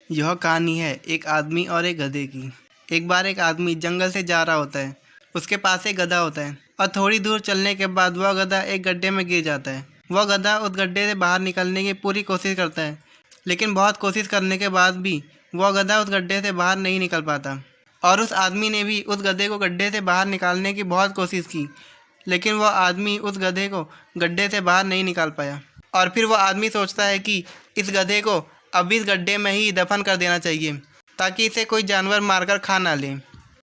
यह कहानी है एक आदमी और एक गधे की। एक बार एक आदमी जंगल से जा रहा होता है। उसके पास एक गधा होता है और थोड़ी दूर चलने के बाद वह गधा एक गड्ढे में गिर जाता है। वह गधा उस गड्ढे से बाहर निकलने की पूरी कोशिश करता है, लेकिन बहुत कोशिश करने के बाद भी वह गधा उस गड्ढे से बाहर नहीं निकल पाता। और उस आदमी ने भी उस गधे को गड्ढे से बाहर निकालने की बहुत कोशिश की, लेकिन वह आदमी उस गधे को गड्ढे से बाहर नहीं निकाल पाया। और फिर वह आदमी सोचता है कि इस गधे को अब इस गड्ढे में ही दफन कर देना चाहिए, ताकि इसे कोई जानवर मारकर खा ना ले।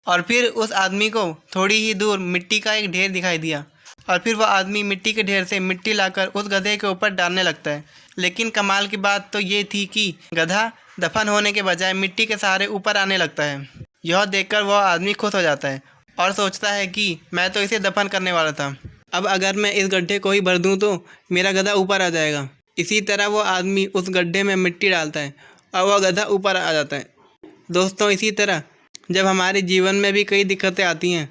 और फिर उस आदमी को थोड़ी ही दूर मिट्टी का एक ढेर दिखाई दिया, और फिर वह आदमी मिट्टी के ढेर से मिट्टी लाकर उस गधे के ऊपर डालने लगता है। लेकिन कमाल की बात तो ये थी कि गधा दफन होने के बजाय मिट्टी के सहारे ऊपर आने लगता है। यह देखकर वह आदमी खुश हो जाता है और सोचता है कि मैं तो इसे दफन करने वाला था, अब अगर मैं इस गड्ढे को ही भर दूं तो मेरा गधा ऊपर आ जाएगा। इसी तरह वो आदमी उस गड्ढे में मिट्टी डालता है और वह गधा ऊपर आ जाता है। दोस्तों, इसी तरह जब हमारे जीवन में भी कई दिक्कतें आती हैं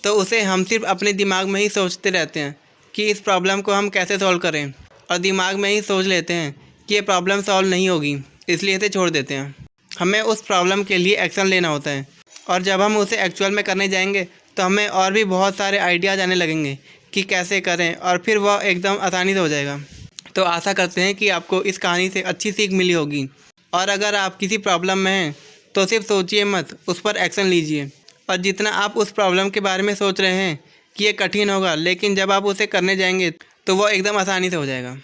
तो उसे हम सिर्फ अपने दिमाग में ही सोचते रहते हैं कि इस प्रॉब्लम को हम कैसे सॉल्व करें, और दिमाग में ही सोच लेते हैं कि ये प्रॉब्लम सॉल्व नहीं होगी, इसलिए इसे छोड़ देते हैं। हमें उस प्रॉब्लम के लिए एक्शन लेना होता है, और जब हम उसे एक्चुअल में करने जाएंगे तो हमें और भी बहुत सारे आइडियाज़ आने लगेंगे कि कैसे करें, और फिर वह एकदम आसानी से हो जाएगा। तो आशा करते हैं कि आपको इस कहानी से अच्छी सीख मिली होगी। और अगर आप किसी प्रॉब्लम में हैं तो सिर्फ सोचिए मत, उस पर एक्शन लीजिए। और जितना आप उस प्रॉब्लम के बारे में सोच रहे हैं कि ये कठिन होगा, लेकिन जब आप उसे करने जाएंगे तो वह एकदम आसानी से हो जाएगा।